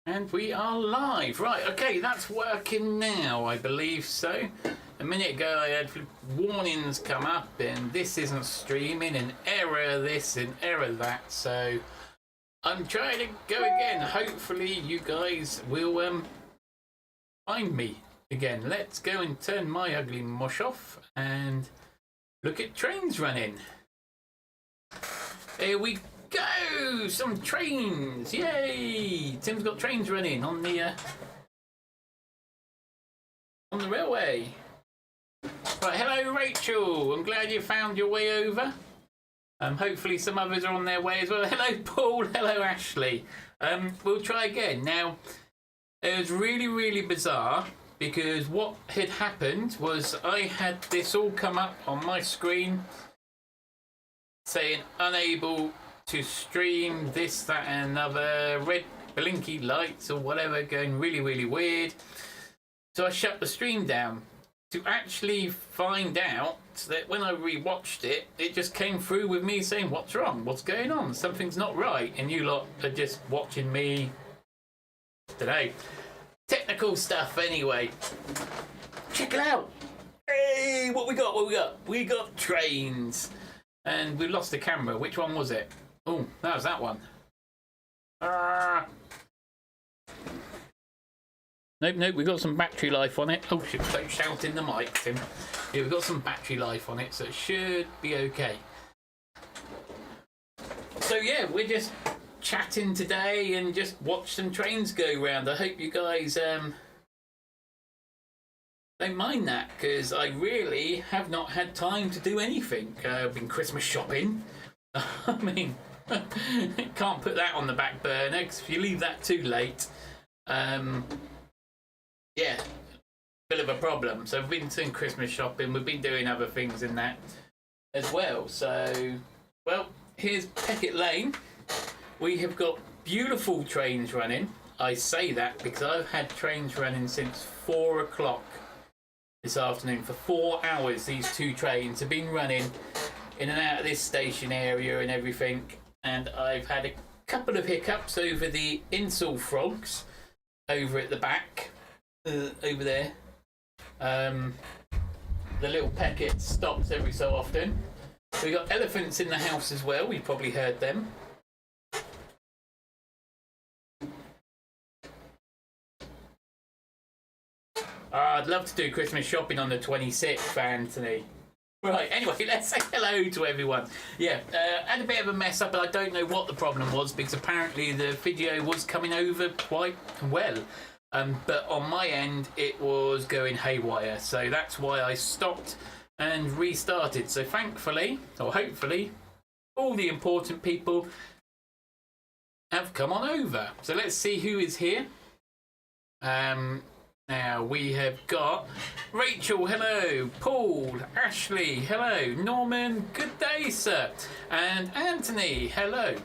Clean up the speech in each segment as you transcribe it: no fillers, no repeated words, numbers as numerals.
And we are live. Right, okay, that's working now, I believe so. A minute ago I had warnings come up and this isn't streaming, an error this and error that, so I'm trying to go again. Hopefully you guys will find me again. Let's go and turn my ugly mush off and look at trains running. Here we go! Some trains! Yay! Tim's got trains running on the railway. Right, hello Rachel. I'm glad you found your way over. Hopefully some others are on their way as well. Hello Paul. Hello Ashley. We'll try again. Now, it was really bizarre because what had happened was I had this all come up on my screen saying unable to stream, this, that and another, red blinky lights or whatever, going really weird. So I shut the stream down to actually find out that when I rewatched it, it just came through with me saying, what's wrong? What's going on? Something's not right. And you lot are just watching me today. Technical stuff anyway. Check it out. Hey, what we got? What we got? We got trains. And we lost the camera. Which one was it? Oh, that was that one. Nope, we've got some battery life on it. Oh, don't shout in the mic, Tim. Yeah, we've got some battery life on it, so it should be okay. So yeah, we're just chatting today and just watch some trains go round. I hope you guys don't mind that, because I really have not had time to do anything. I've been Christmas shopping. I mean, can't put that on the back burner, because if you leave that too late, yeah, bit of a problem. So we've been doing Christmas shopping, we've been doing other things in that as well. So, well, here's Peckett Lane. We have got beautiful trains running. I say that because I've had trains running since 4 o'clock this afternoon. For 4 hours, these two trains have been running in and out of this station area and everything. And I've had a couple of hiccups over the Insel frogs over at the back. Over there, the little Peckett stops every so often. We got elephants in the house as well. We probably heard them. I'd love to do Christmas shopping on the 26th, Anthony. Right, anyway, let's say hello to everyone. Yeah, had a bit of a mess up, but I don't know what the problem was because apparently the video was coming over quite well. But on my end, it was going haywire. So that's why I stopped and restarted. So thankfully, or hopefully, all the important people have come on over. So let's see who is here. Now we have got Rachel, hello. Paul, Ashley, hello. Norman, good day, sir. And Anthony, hello.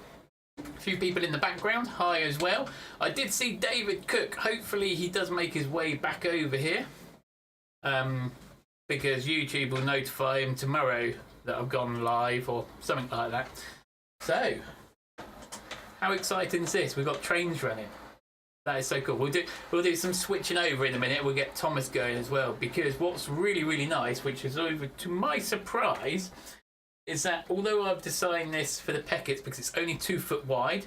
A few people in the background, hi as well. I did see David Cook. Hopefully he does make his way back over here, because YouTube will notify him tomorrow that I've gone live or something like that. So, how exciting is this? We've got trains running. That is so cool. We'll do some switching over in a minute. We'll get Thomas going as well, because what's really nice, which is over to my surprise, is that although I've designed this for the Pecketts because it's only 2 foot wide,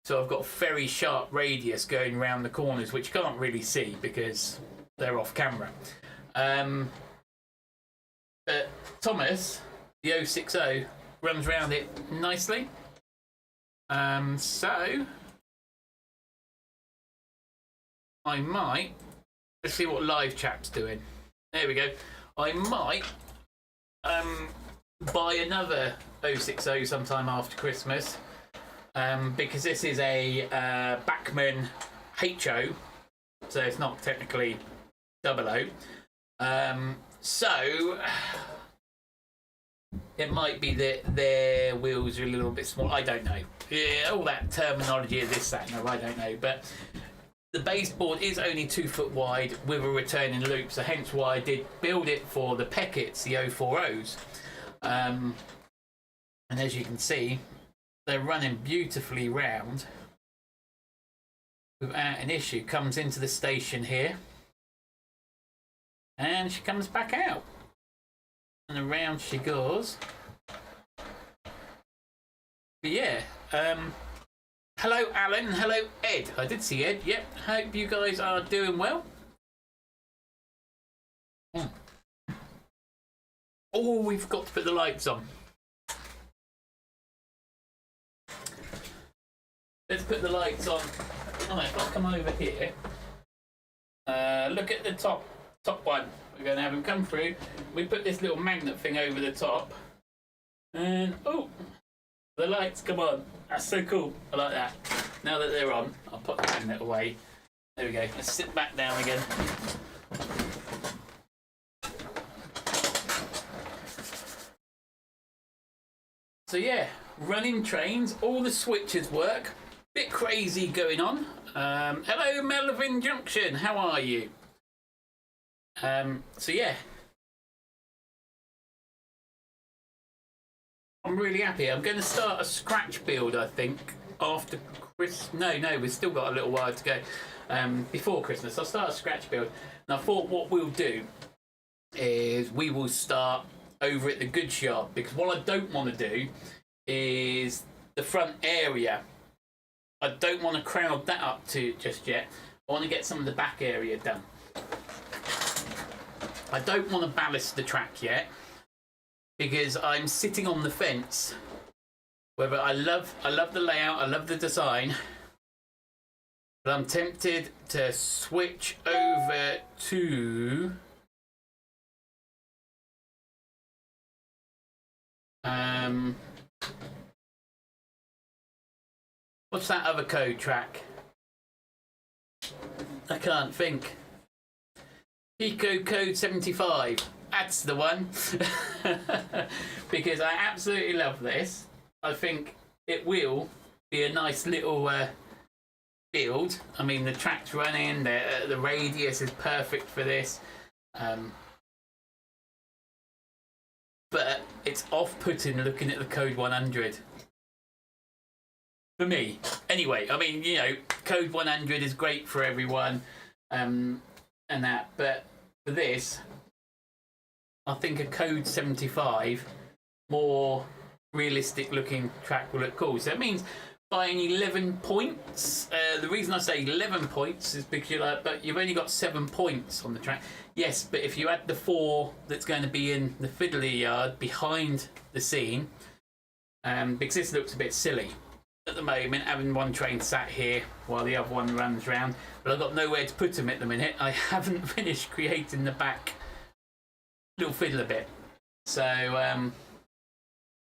so I've got a very sharp radius going around the corners, which you can't really see because they're off camera. But Thomas, the 060, runs around it nicely. So I might, let's see what live chat's doing. There we go. I might buy another 060 sometime after Christmas, because this is a Bachmann HO, so it's not technically 00. So it might be that their wheels are a little bit small. I don't know. Yeah, all that terminology of this, that, no, I don't know. But the baseboard is only 2 foot wide with a returning loop, so hence why I did build it for the Pecketts, the 040s. And as you can see, they're running beautifully round without an issue. Comes into the station here. And she comes back out. And around she goes. But yeah, hello Alan, hello Ed. I did see Ed, yep. Hope you guys are doing well. Oh, we've got to put the lights on. Let's put the lights on. Alright, if I come over here, look at the top one. We're going to have them come through. We put this little magnet thing over the top. And, oh, the lights come on. That's so cool. I like that. Now that they're on, I'll put the magnet away. There we go. Let's sit back down again. So yeah, running trains. All the switches work. Bit crazy going on. Hello, Melvin Junction. How are you? So yeah, I'm really happy. I'm going to start a scratch build, I think, after Christmas. No, we've still got a little while to go. Before Christmas, I'll start a scratch build. And I thought what we'll do is we will start over at the goods yard, because what I don't want to do is the front area. I don't want to crowd that up to just yet. I want to get some of the back area done. I don't want to ballast the track yet, because I'm sitting on the fence whether I love the layout, I love the design, but I'm tempted to switch over to what's that other code track? I can't think. Pico Code 75. That's the one. Because I absolutely love this. I think it will be a nice little build. I mean, the track's running, the radius is perfect for this. But it's off-putting looking at the Code 100. For me. Anyway, I mean, you know, Code 100 is great for everyone. And that, but for this, I think a Code 75, more realistic looking track will look cool. So it means buying 11 points. The reason I say 11 points is because you're like, but you've only got 7 points on the track. Yes, but if you add the 4 that's going to be in the fiddly yard behind the scene, because this looks a bit silly at the moment, having one train sat here while the other one runs round, but I've got nowhere to put them at the minute. I haven't finished creating the back little fiddler bit. So,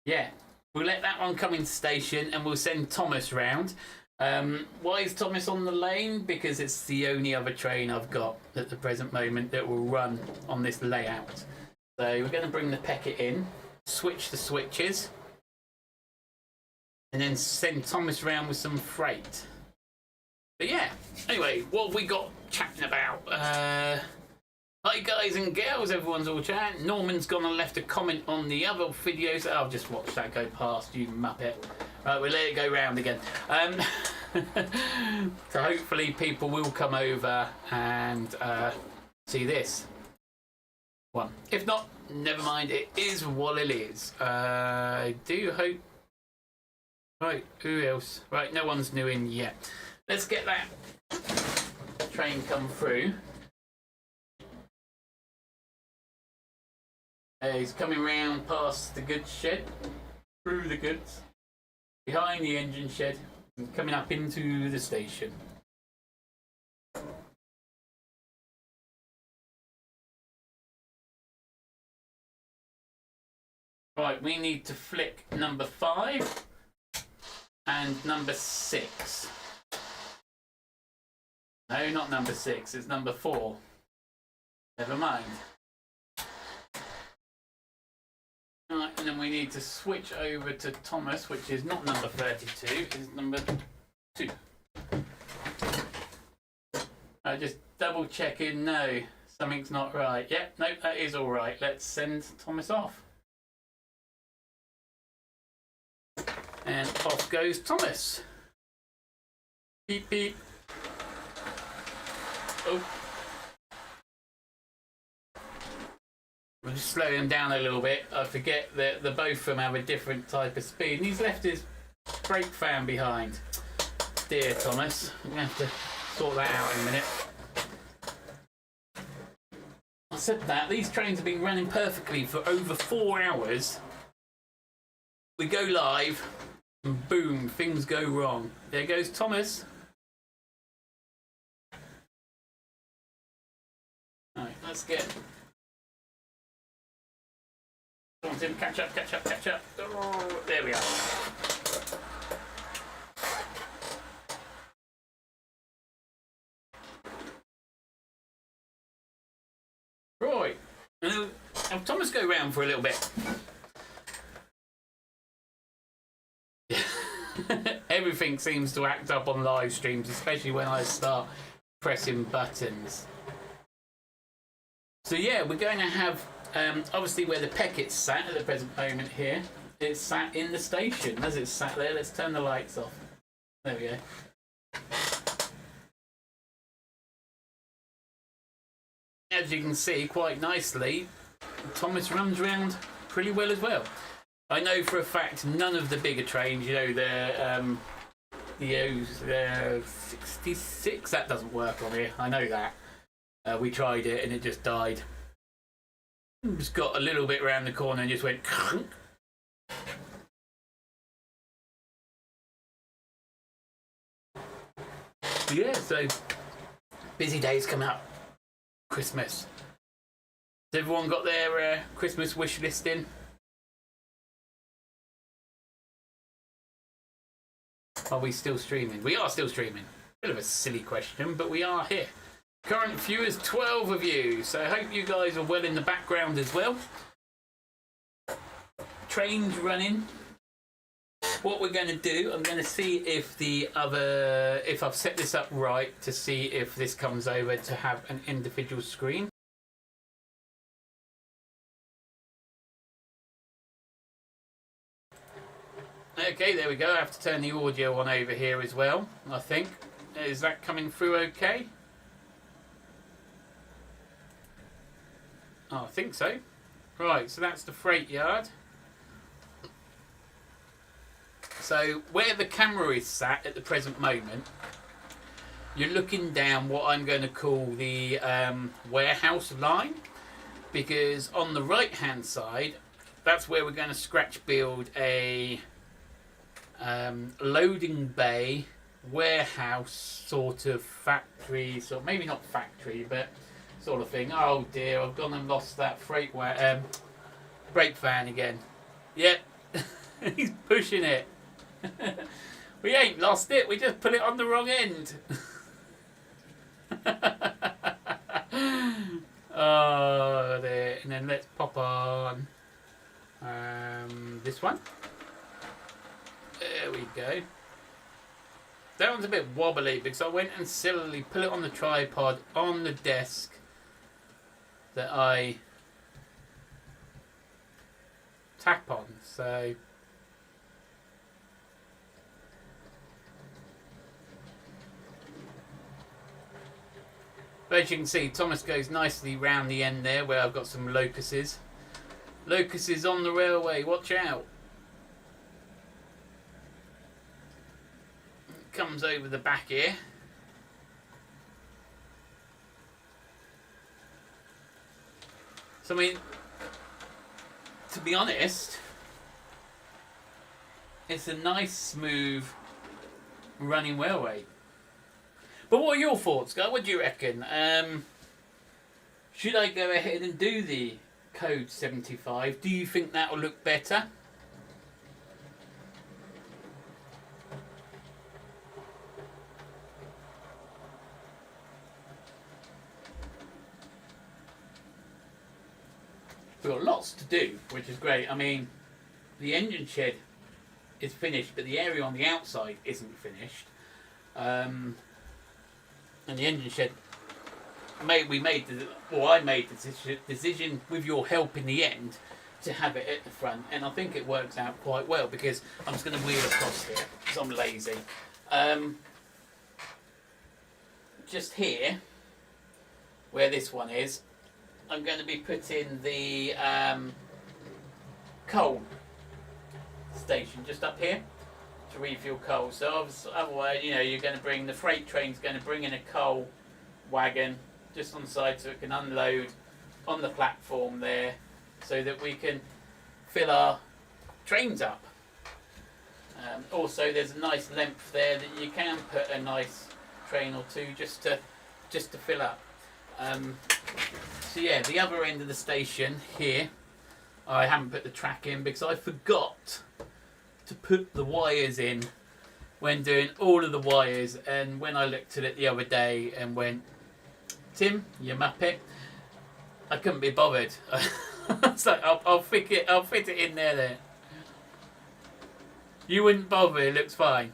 yeah, we'll let that one come into station and we'll send Thomas round. Why is Thomas on the lane? Because it's the only other train I've got at the present moment that will run on this layout. So we're going to bring the Peckett in, switch the switches, and then send Thomas round with some freight. But yeah, anyway, what have we got chatting about? Hi guys and girls, everyone's all chatting. Norman's gone and left a comment on the other videos. I'll just watch that go past, you muppet. Right, we'll let it go round again. So hopefully people will come over and see this one. If not, never mind, it is what it is. I do hope. Right, who else? Right, no one's new in yet. Let's get that train come through. He's coming round past the goods shed, through the goods, behind the engine shed, and coming up into the station. Right, we need to flick number 5 and number 6. No, not number 6, it's number 4. Never mind. Right, and then we need to switch over to Thomas, which is not number 32, it's number 2. Just double checking, no, something's not right. Yep, no, that is all right. Let's send Thomas off. And off goes Thomas. Beep, beep. Oh. We'll just slow him down a little bit. I forget that the both of them have a different type of speed. And he's left his brake fan behind. Dear Thomas. I'm going to have to sort that out in a minute. I said that. These trains have been running perfectly for over 4 hours. We go live and boom, things go wrong. There goes Thomas. Alright, let's get... Come on, Tim, catch up. Oh, there we are. Right, now Thomas go round for a little bit. Everything seems to act up on live streams, especially when I start pressing buttons. So yeah, we're going to have, obviously where the Pecket's sat at the present moment here, it's sat in the station. As it's sat there, let's turn the lights off. There we go. As you can see quite nicely, Thomas runs around pretty well as well. I know for a fact none of the bigger trains, you know, the 66, that doesn't work on here. I know that. We tried it and it just died. Just got a little bit around the corner and just went. Yeah, so busy days come up. Christmas. Has everyone got their Christmas wish list in? Are we still streaming? We are still streaming. Bit of a silly question, but we are here. Current viewers, 12 of you. So I hope you guys are well in the background as well. Trains running. What we're going to do, I'm going to see if if I've set this up right to see if this comes over to have an individual screen. Okay, there we go. I have to turn the audio on over here as well, I think. Is that coming through okay? Oh, I think so. Right, so that's the freight yard. So where the camera is sat at the present moment, you're looking down what I'm going to call the warehouse line, because on the right hand side, that's where we're going to scratch build a loading bay warehouse sort of factory, so maybe not factory, but sort of thing. Oh dear, I've gone and lost that brake fan again. Yep, he's pushing it. We ain't lost it, we just put it on the wrong end. Oh there, and then let's pop on this one. There we go. That one's a bit wobbly because I went and silly put it on the tripod on the desk that I tap on. So but as you can see, Thomas goes nicely round the end there where I've got some locusts. Locusts on the railway, watch out. Comes over the back here. So I mean, to be honest, it's a nice smooth running railway. But what are your thoughts, guys? What do you reckon? Should I go ahead and do the code 75? Do you think that will look better? We've got lots to do, which is great. I mean, the engine shed is finished, but the area on the outside isn't finished. And the engine shed, I made the decision with your help in the end to have it at the front, and I think it works out quite well because I'm just going to wheel across here because I'm lazy. Just here, where this one is, I'm going to be putting the coal station just up here to refuel coal. So otherwise, you know, you're going to bring, the freight train's going to bring in a coal wagon just on the side so it can unload on the platform there so that we can fill our trains up. Also, there's a nice length there that you can put a nice train or two just to fill up. So yeah, the other end of the station here, I haven't put the track in because I forgot to put the wires in when doing all of the wires, and when I looked at it the other day and went, Tim, you muppet, I couldn't be bothered. So I'll fit it in there. You wouldn't bother, it looks fine.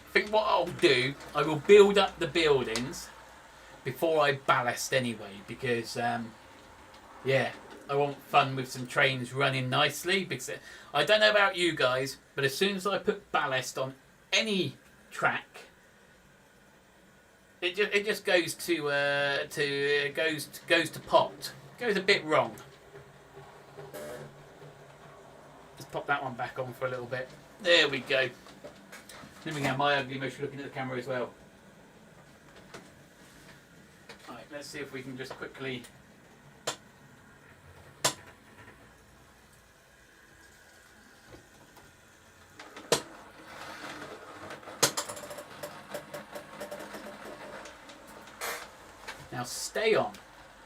I think what I'll do, I will build up the buildings before I ballast anyway, because yeah, I want fun with some trains running nicely. Because I don't know about you guys, but as soon as I put ballast on any track, it just goes to pot. Goes a bit wrong. Let's pop that one back on for a little bit. There we go. Then we get my ugly mush looking at the camera as well. Right, let's see if we can just quickly. Now stay on.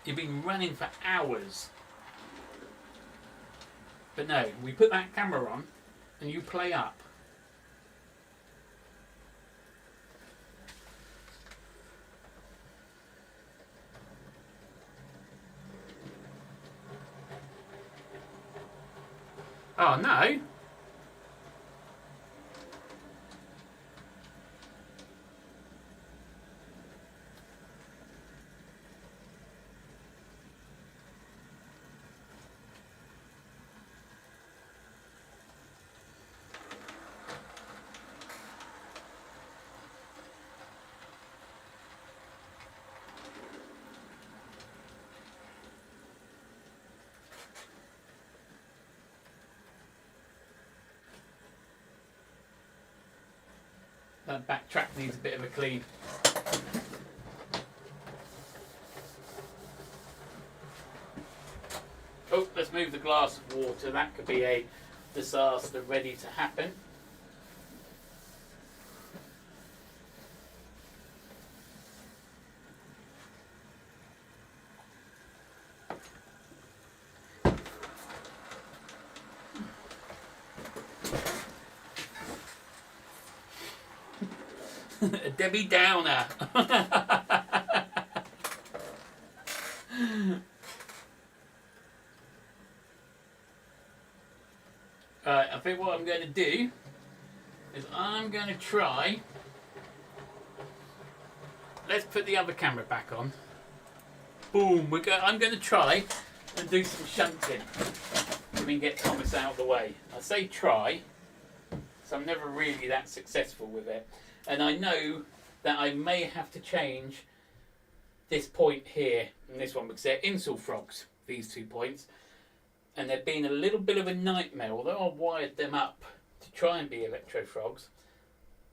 You've been running for hours. But no, we put that camera on and you play up. Oh no. That back track needs a bit of a clean. Oh, let's move the glass of water. That could be a disaster ready to happen. A Debbie Downer. Right, I think what I'm going to do is I'm going to try. Let's put the other camera back on. Boom. I'm going to try and do some shunting so we can get Thomas out of the way. I say try, so I'm never really that successful with it. And I know that I may have to change this point here and this one because they're insul frogs, these 2 points. And they've been a little bit of a nightmare. Although I've wired them up to try and be electro frogs,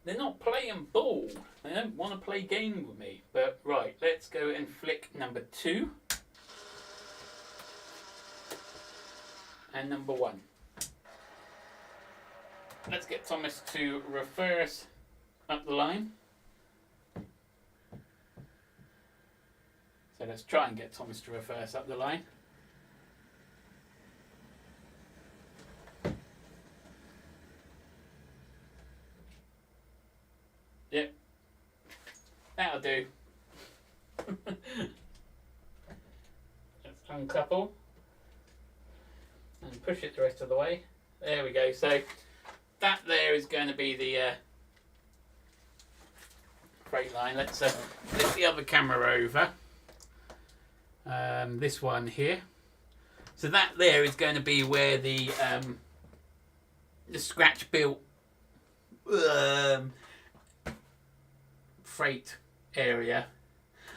they're not playing ball. They don't want to play game with me. But right, let's go and flick number 2. And number 1. Let's get Thomas to reverse up the line. So let's try and get Thomas to reverse up the line. Yep, that'll do. Let's uncouple and push it the rest of the way. There we go. So that there is going to be the freight line. Let's flip the other camera over. This one here. So that there is going to be where the scratch built freight area.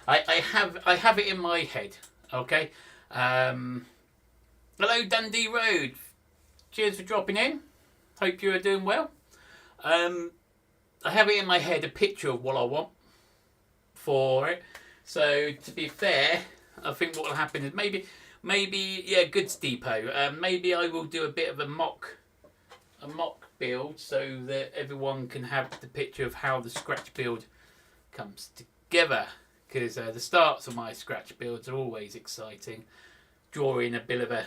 I have it in my head. Okay. Hello Dundee Road. Cheers for dropping in. Hope you are doing well. I have it in my head a picture of what I want for it. So to be fair, I think what will happen is maybe yeah, Goods Depot. Maybe I will do a bit of a mock build so that everyone can have the picture of how the scratch build comes together. Because the starts of my scratch builds are always exciting. Drawing a bit of a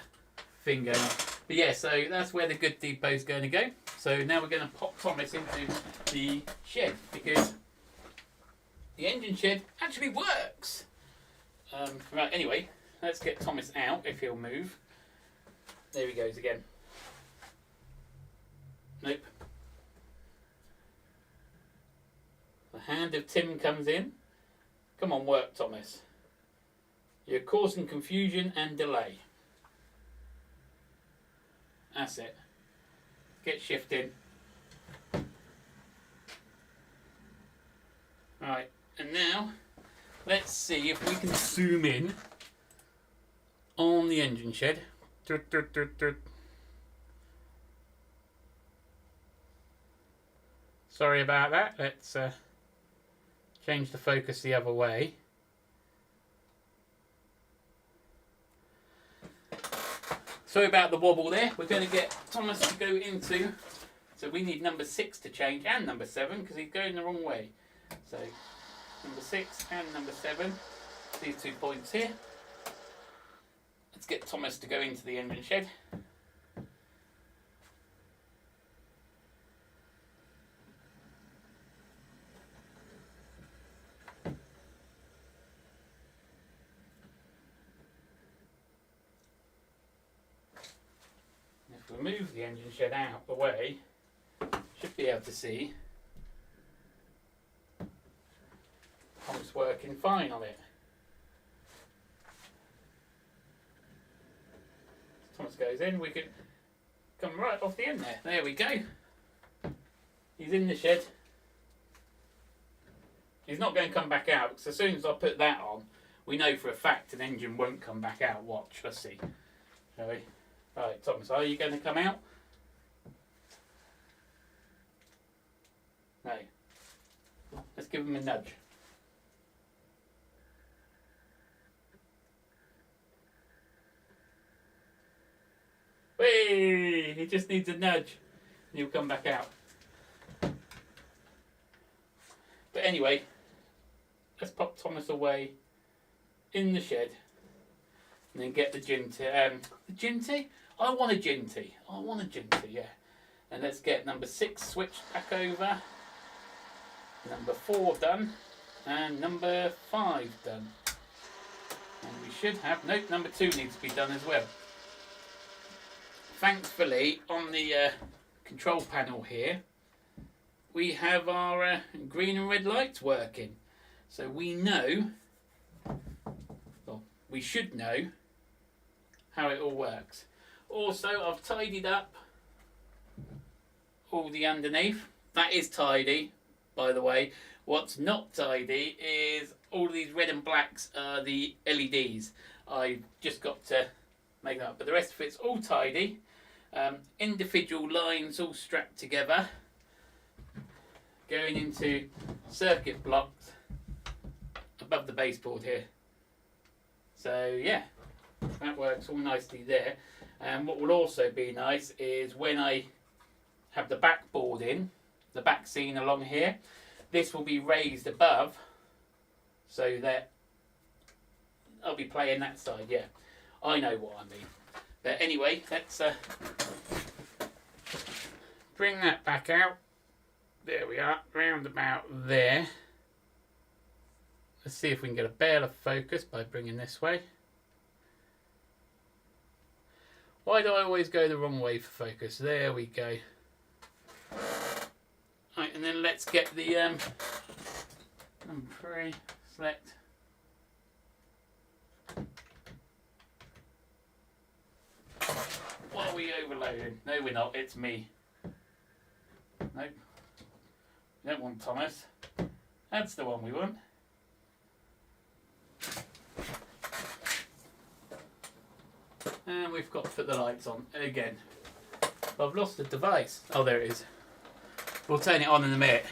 thing going on. But yeah, so that's where the Goods Depot is going to go. So now we're going to pop Thomas into the shed because the engine shed actually works. Right, anyway, let's get Thomas out if he'll move. There he goes again. Nope. The hand of Tim comes in. Come on, work, Thomas. You're causing confusion and delay. That's it. Get shifting. Right, and now let's see if we can zoom in on the engine shed. Sorry about that. Let's change the focus the other way. Sorry about the wobble there. We're going to get Thomas to go into... So we need number 6 to change and number 7 because he's going the wrong way. So number 6 and number 7. These 2 points here. Let's get Thomas to go into the engine shed. If we move the engine shed out the way, should be able to see Thomas working fine on it. Thomas goes in, we can come right off the end there. There we go. He's in the shed. He's not going to come back out because as soon as I put that on, we know for a fact an engine won't come back out. Watch, let's see. Shall we? Right, Thomas, are you going to come out? No. Let's give him a nudge. Whee! He just needs a nudge and he'll come back out. But anyway, let's pop Thomas away in the shed and then get the Ginty. The Ginty? I want a Ginty. I want a Ginty, yeah. And let's get number 6 switched back over. Number 4 done. And number 5 done. And we should have... Nope, number 2 needs to be done as well. Thankfully, on the control panel here, we have our green and red lights working. So we know, well, we should know how it all works. Also, I've tidied up all the underneath. That is tidy, by the way. What's not tidy is all these red and blacks are the LEDs. I've just got to make that up, but the rest of it's all tidy. Individual lines all strapped together, going into circuit blocks above the baseboard here. So yeah, that works all nicely there. And what will also be nice is when I have the backboard in, the back scene along here, this will be raised above so that I'll be playing that side, yeah. I know what I mean. But anyway, let's bring that back out. There we are, round about there. Let's see if we can get a better focus by bringing this way. Why do I always go the wrong way for focus? There we go. Right, and then let's get the number 3, select. overloading. No, we're not. It's me. Nope. We don't want Thomas. That's the one we want. And we've got to put the lights on again. I've lost the device. Oh, there it is. We'll turn it on in a minute.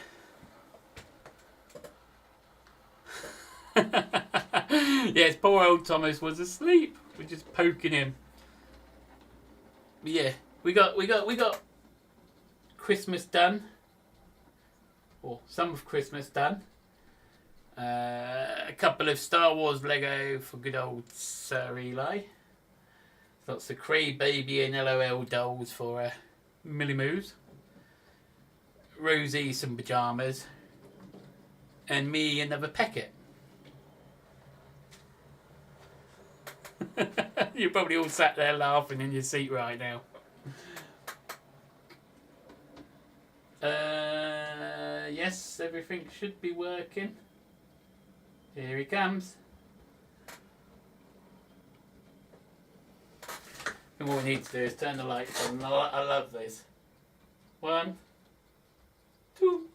Yes, poor old Thomas was asleep. We're just poking him. But yeah, we got Christmas done, or some of Christmas done. A couple of Star Wars Lego for good old Sir Eli. Lots of Cray Baby and LOL dolls for Millie Moves. Rosie some pyjamas. And me another packet. You're probably all sat there laughing in your seat right now. Yes, everything should be working. Here he comes. And what we need to do is turn the lights on. I love this. 1, 2.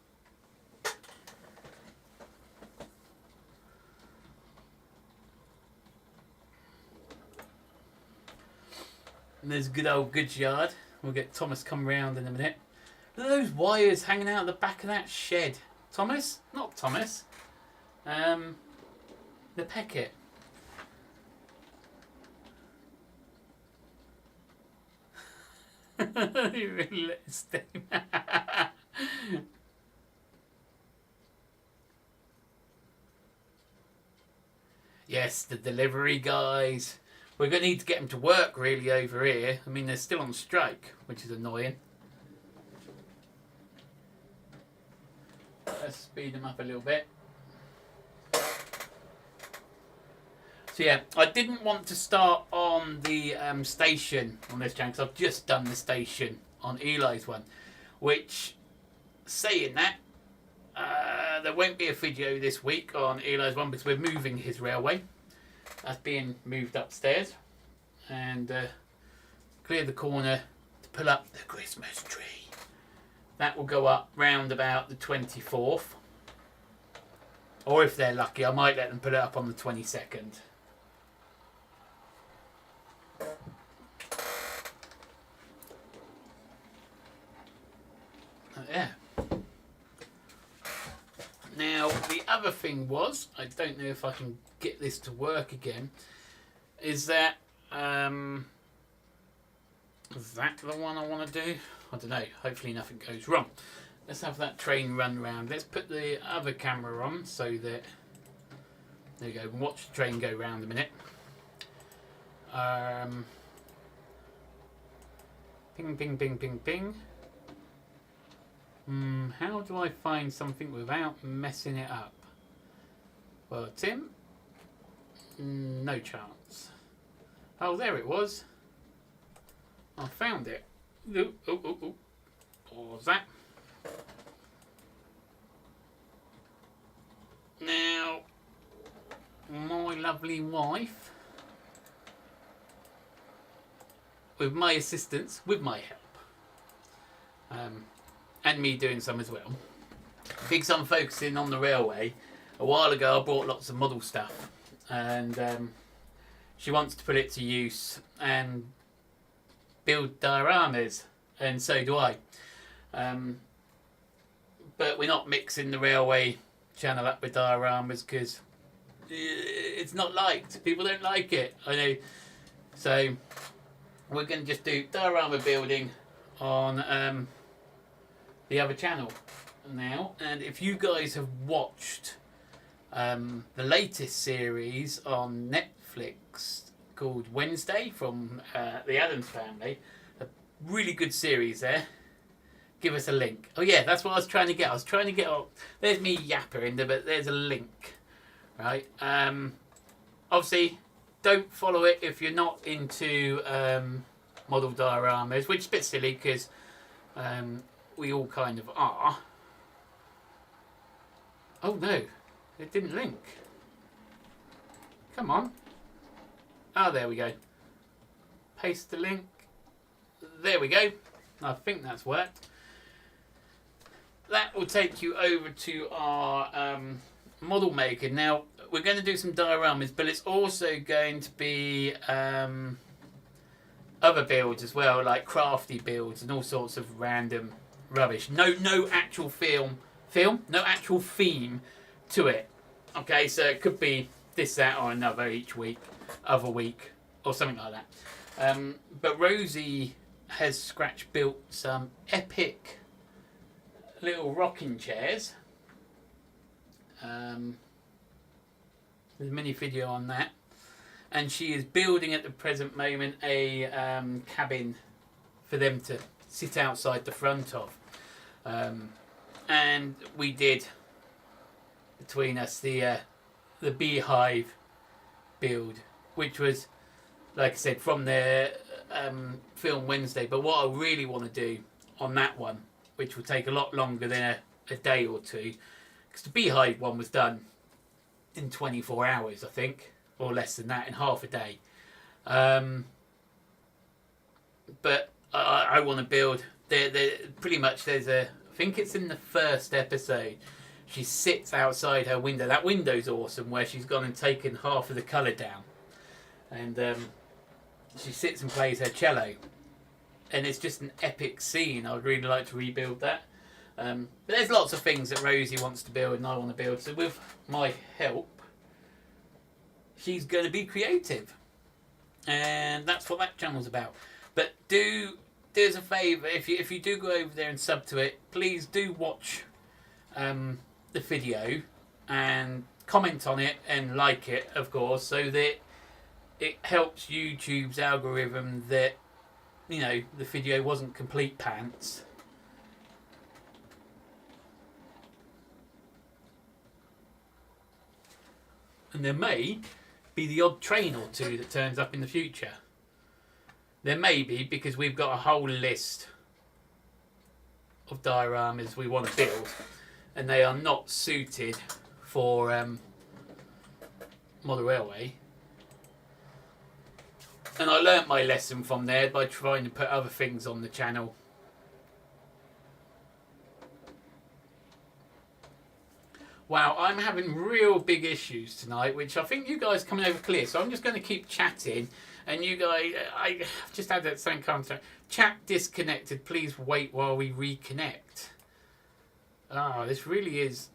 And there's good old goods yard. We'll get Thomas come round in a minute. Look at those wires hanging out the back of that shed. Thomas? Not Thomas. The Peckett. You really let it stay. Yes, the delivery guys. We're going to need to get them to work really over here. I mean, they're still on strike, which is annoying. Let's speed them up a little bit. So yeah, I didn't want to start on the station on this channel because I've just done the station on Eli's one. Which, saying that, there won't be a video this week on Eli's one because we're moving his railway. That's being moved upstairs. And clear the corner to pull up the Christmas tree. That will go up round about the 24th. Or if they're lucky, I might let them put it up on the 22nd. Yeah. Now, the other thing was, I don't know if I can get this to work again, is that, is that the one I want to do? I don't know, hopefully nothing goes wrong. Let's have that train run round. Let's put the other camera on so that, there you go, we'll watch the train go round a minute. Ping, ping, ping, ping, ping. How do I find something without messing it up? Well, Tim? No chance. Oh, there it was. I found it. Ooh, ooh, ooh, ooh. What was that? Now, my lovely wife, with my assistance, with my help, and me doing some as well. Because I'm focusing on the railway. A while ago I bought lots of model stuff and she wants to put it to use and build dioramas, and so do I. But we're not mixing the railway channel up with dioramas because it's not liked. People don't like it, I know. So we're going to just do diorama building on the other channel now. And if you guys have watched the latest series on Netflix called Wednesday from the Addams Family, a really good series there, give us a link. Oh yeah, that's what I was trying to get. I was trying to get up. There's me yapping, but there's a link, right? Obviously, don't follow it if you're not into model dioramas, which is a bit silly because we all kind of are. Oh no, it didn't link. Come on. Oh, there we go. Paste the link. there we go. I think that's worked. That will take you over to our model maker. Now, we're going to do some dioramas, but it's also going to be other builds as well, like crafty builds and all sorts of random rubbish. No actual no actual theme to it. Okay, so it could be this, that, or another each week, other week, or something like that. But Rosie has scratch built some epic little rocking chairs. There's a mini video on that, and she is building at the present moment a cabin for them to sit outside the front of. And we did between us the beehive build, which was, like I said, from their film Wednesday. But what I really want to do on that one, which will take a lot longer than a day or two, because the beehive one was done in 24 hours, I think, or less than that, in half a day. But I want to build. Pretty much there's I think it's in the first episode. She sits outside her window. That window's awesome, where she's gone and taken half of the colour down, and she sits and plays her cello. And it's just an epic scene. I'd really like to rebuild that. But there's lots of things that Rosie wants to build and I want to build. So with my help, she's going to be creative. And that's what that channel's about. But do us a favour, if you do go over there and sub to it, please do watch the video and comment on it and like it, of course, so that it helps YouTube's algorithm that, you know, the video wasn't complete pants. And there may be the odd train or two that turns up in the future. There may be, because we've got a whole list of dioramas we want to build, and they are not suited for model railway. And I learnt my lesson from there by trying to put other things on the channel. Wow, I'm having real big issues tonight, which I think you guys are coming over clear. So I'm just going to keep chatting. And you guys, I just had that same comment. Chat disconnected. Please wait while we reconnect. Ah, this really is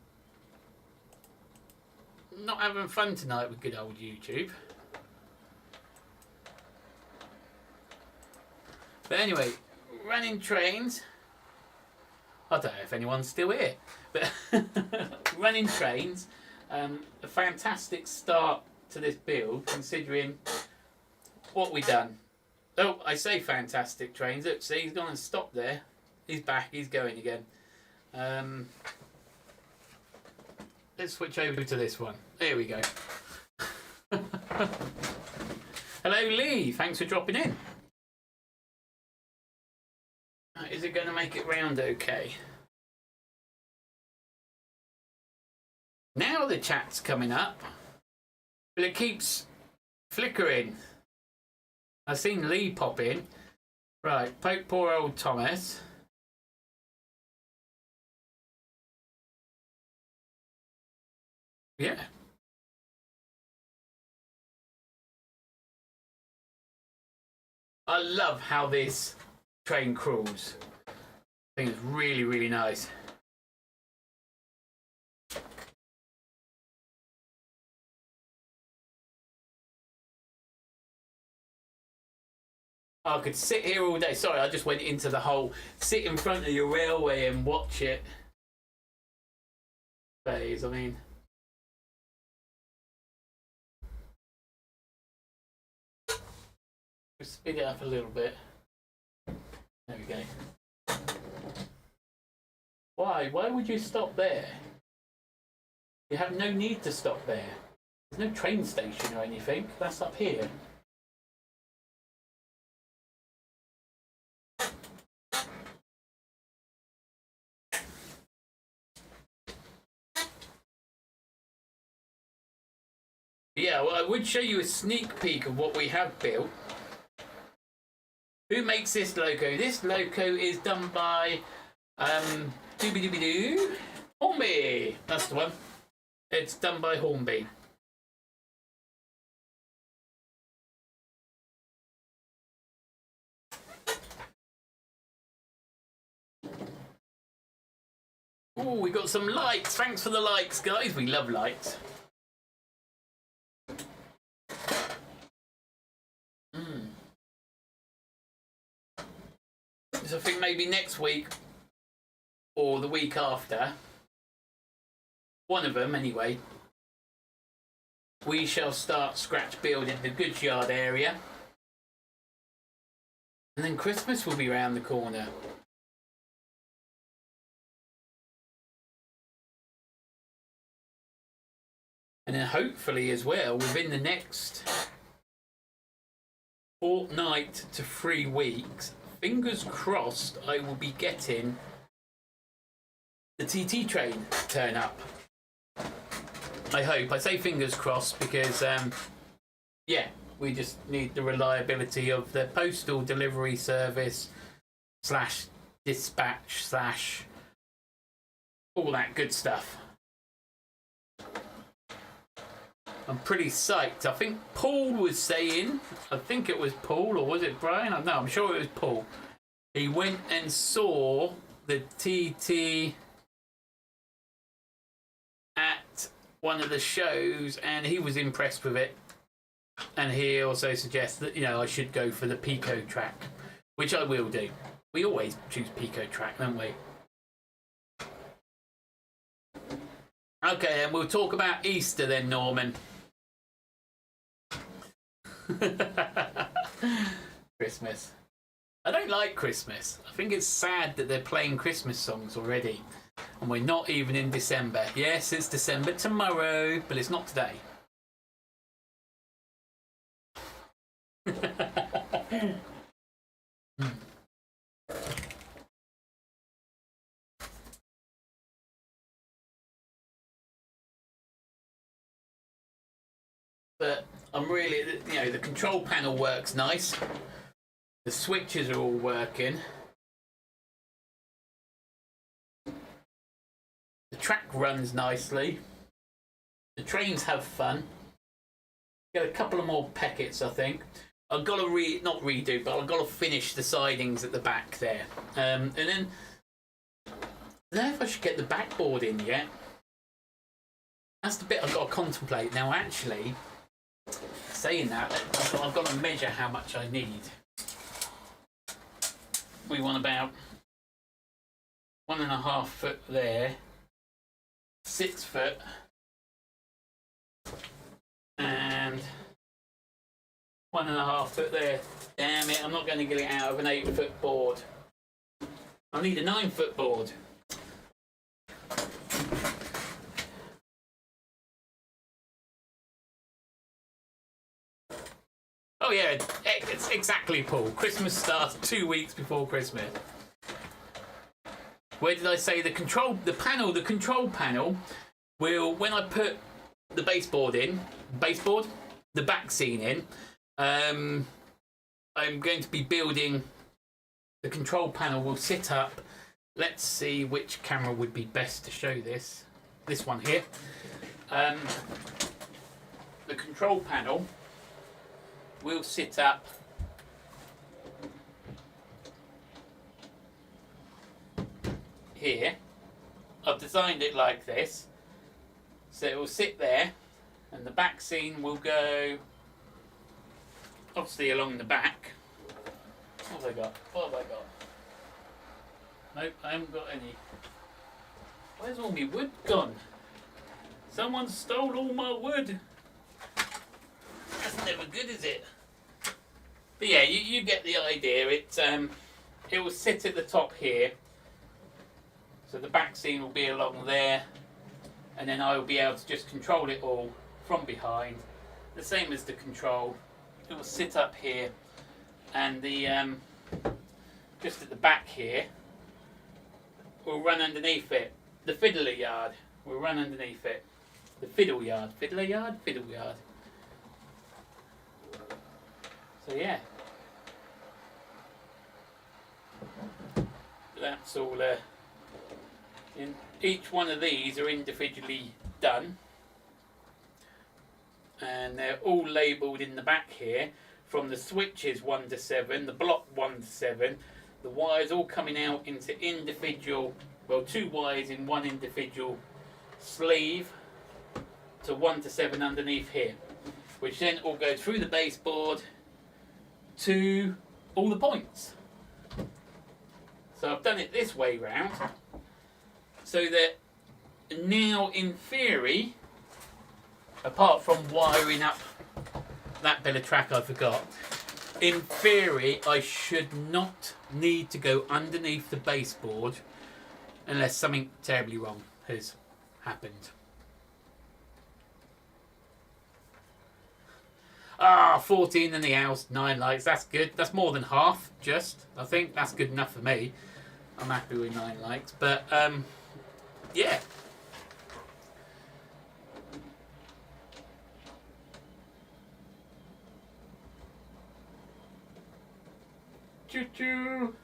not having fun tonight with good old YouTube. But anyway, running trains. I don't know if anyone's still here, but running trains, a fantastic start to this build considering what we've done. Oh, I say fantastic trains. Look, see, he's gone and stopped there. He's back, he's going again. Let's switch over to this one. There we go. Hello, Lee. Thanks for dropping in. Is it going to make it round okay? Now the chat's coming up, but it keeps flickering. I've seen Lee pop in. Right, poor old Thomas. Yeah. I love how this train crawls. I think it's really, really nice. I could sit here all day. Sorry, I just went into the whole sit in front of your railway and watch it phase. I mean, just speed it up a little bit. There we go. Why? Why would you stop there? You have no need to stop there. There's no train station or anything. That's up here. Yeah, well, I would show you a sneak peek of what we have built. Who makes this logo? This logo is done by Doobie-Doobie-Doo. Hornby. That's the one. It's done by Hornby. Oh, we got some likes. Thanks for the likes, guys. We love likes. So I think maybe next week or the week after, one of them anyway, we shall start scratch building the goods yard area. And then Christmas will be round the corner. And then hopefully as well, within the next fortnight to 3 weeks, fingers crossed, I will be getting the TT train to turn up. I hope. I say fingers crossed because, yeah, we just need the reliability of the postal delivery service / dispatch / all that good stuff. I'm pretty psyched. I think Paul was saying, I think it was Paul, or was it Brian? No, I'm sure it was Paul. He went and saw the TT at one of the shows and he was impressed with it. And he also suggests that, you know, I should go for the Pico track, which I will do. We always choose Pico track, don't we? Okay, and we'll talk about Easter then, Norman. Christmas. I don't like Christmas. I think it's sad that they're playing Christmas songs already. And we're not even in December. Yes, it's December tomorrow, but it's not today. But I'm really, you know, the control panel works nice. The switches are all working. The track runs nicely. The trains have fun. Get a couple of more packets, I think. I've got to not redo, but I've got to finish the sidings at the back there. And then, I don't know if I should get the backboard in yet. That's the bit I've got to contemplate. Now, actually, saying that, I've got to measure how much I need. We want about 1.5 foot there, 6 foot, and 1.5 foot there. Damn it, I'm not going to get it out of an 8-foot board. I need a 9-foot board. Oh yeah, it's exactly, Paul. Christmas starts 2 weeks before Christmas. Where did I say the control panel will, when I put the the back scene in, I'm going to be building, the control panel will sit up. Let's see which camera would be best to show this. This one here. The control panel will sit up here. I've designed it like this, so it will sit there, and the back scene will go obviously along the back. What have I got? Nope, I haven't got any. Where's all my wood gone? Someone stole all my wood. That's never good, is it? But yeah, you get the idea. It will sit at the top here. So the back scene will be along there. And then I will be able to just control it all from behind. The same as the control. It will sit up here. And the just at the back here will run underneath it. The fiddler yard will run underneath it. The fiddle yard. Fiddler yard? Fiddle yard. So yeah. that's all. Each one of these are individually done, and they're all labelled in the back here, from the switches 1 to 7, the block 1 to 7, the wires all coming out into individual, well, 2 wires in one individual sleeve to 1 to 7 underneath here, which then all go through the baseboard to all the points. So I've done it this way round, so that now in theory, apart from wiring up that bit of track I forgot, in theory I should not need to go underneath the baseboard unless something terribly wrong has happened. 14 in the house, 9 lights, that's good. That's more than half, just. I think that's good enough for me. I'm happy with 9 lights, but yeah. Choo-choo.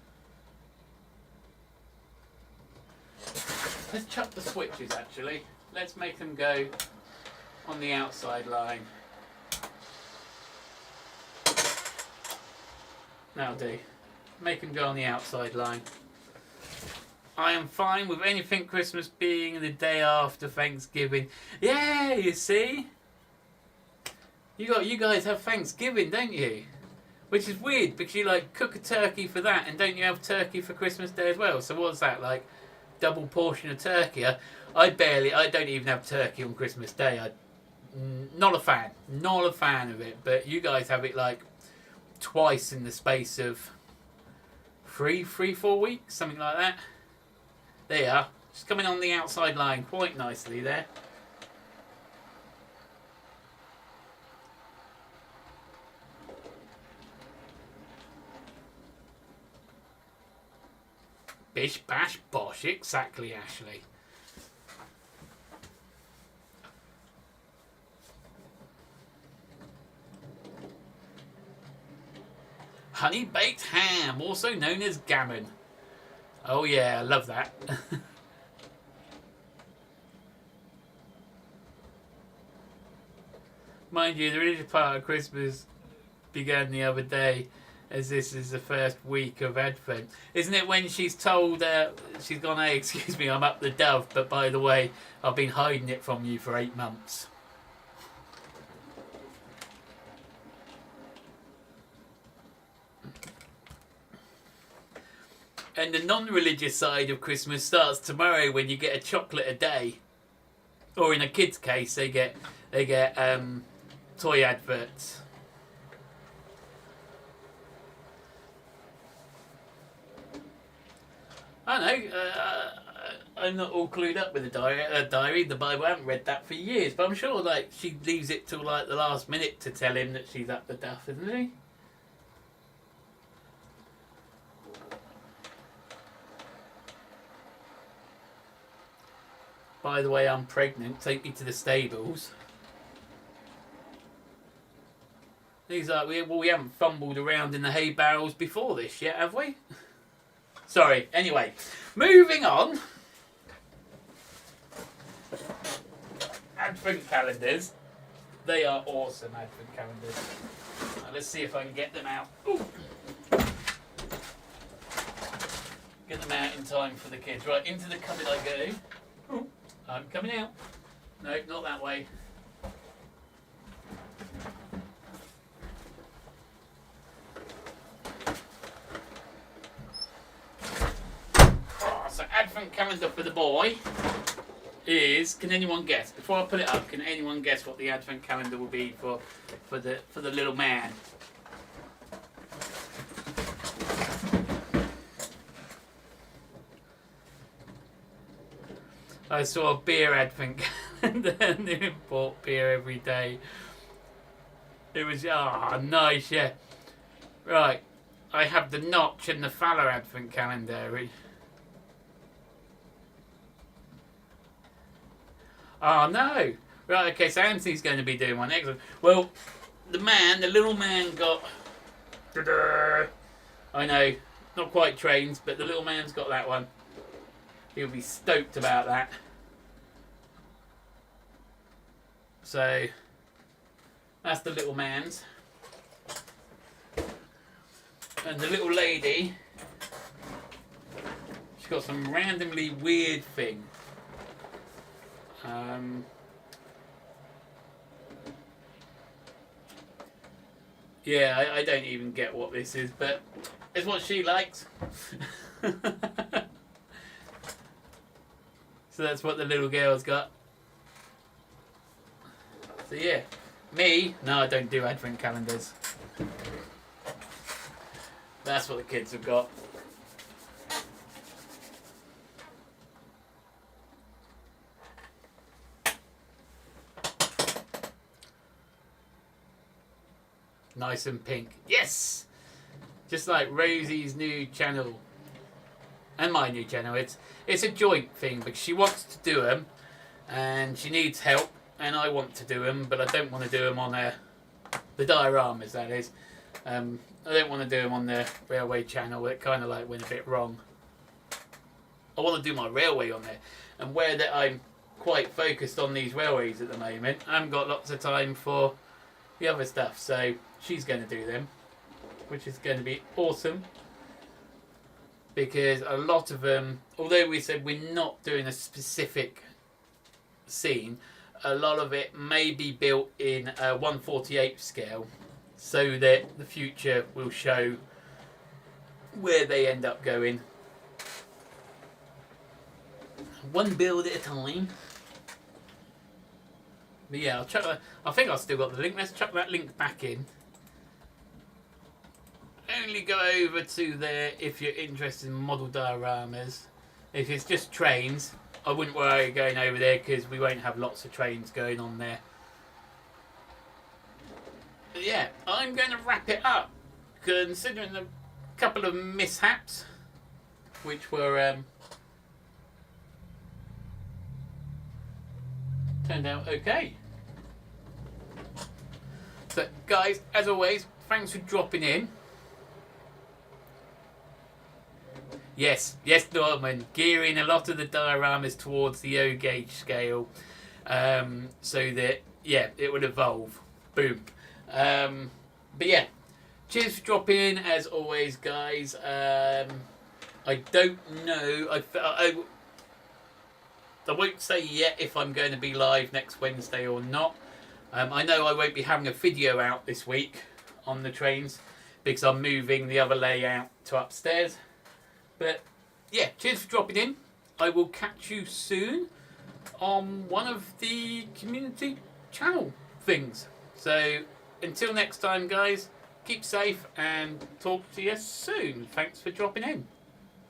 Let's chuck the switches actually. Let's make them go on the outside line. That'll do. Make them go on the outside line. I am fine with anything Christmas being the day after Thanksgiving. Yeah, you see? You guys have Thanksgiving, don't you? Which is weird because you like cook a turkey for that, and don't you have turkey for Christmas Day as well? So what's that, like double portion of turkey? I don't even have turkey on Christmas Day. Not a fan of it. But you guys have it like twice in the space of 4 weeks, something like that. There you are. Just coming on the outside line quite nicely there. Bish, bash, bosh. Exactly, Ashley. Honey baked ham, also known as gammon. Oh yeah, I love that. Mind you, the religious part of Christmas began the other day, as this is the first week of Advent. Isn't it when she's told, she's gone, hey, excuse me, I'm up the dove, but by the way, I've been hiding it from you for 8 months. And the non-religious side of Christmas starts tomorrow when you get a chocolate a day. Or in a kid's case, they get toy adverts. I know, I'm not all clued up with the diary, the Bible. I haven't read that for years, but I'm sure like she leaves it till like the last minute to tell him that she's up the duff, isn't she? By the way, I'm pregnant. Take me to the stables. These are we haven't fumbled around in the hay barrels before this yet, have we? Sorry. Anyway, moving on. Advent calendars. They are awesome Advent calendars. Now, let's see if I can get them out. Ooh. Get them out in time for the kids. Right, into the cupboard I go. Ooh. I'm coming out. No, not that way. So Advent calendar for the boy is, can anyone guess? Before I put it up, can anyone guess what the Advent calendar will be for the little man? I saw a beer Advent calendar and they bought beer every day. It was, nice, yeah. Right, I have the Notch and the Faller Advent calendar. Oh, no. Right, okay, so Anthony's going to be doing one. Excellent. Well, the little man got... I know, Not quite trains, but the little man's got that one. He'll be stoked about that. So that's the little man's. And the little lady, she's got some randomly weird thing. Yeah, I don't even get what this is, but it's what she likes. So that's what the little girl's got. So yeah, me, no, I don't do advent calendars. That's what the kids have got. Nice and pink. Yes! Just like Rosie's new channel. And my new channel. It's a joint thing because she wants to do them. And she needs help. And I want to do them. But I don't want to do them on the dioramas, that is. I don't want to do them on the railway channel. It kind of like went a bit wrong. I want to do my railway on there. And where that I'm quite focused on these railways at the moment, I haven't got lots of time for the other stuff. So she's going to do them, which is going to be awesome. Because a lot of them, although we said we're not doing a specific scene, a lot of it may be built in a 1/48 scale, so that the future will show where they end up going. One build at a time. But yeah, I'll chuck that. I think I've still got the link. Let's chuck that link back in. Only go over to there if you're interested in model dioramas. If it's just trains, I wouldn't worry going over there because we won't have lots of trains going on there. But yeah, I'm going to wrap it up, considering a couple of mishaps, which were turned out okay. So guys, as always, thanks for dropping in. Yes, Norman, gearing a lot of the dioramas towards the O gauge scale, so that, yeah, it would evolve. Boom. But yeah, cheers for dropping in, as always, guys. I don't know, I won't say yet if I'm going to be live next Wednesday or not. I know I won't be having a video out this week on the trains, because I'm moving the other layout to upstairs. But yeah, cheers for dropping in. I will catch you soon on one of the community channel things. So until next time, guys, keep safe and talk to you soon. Thanks for dropping in.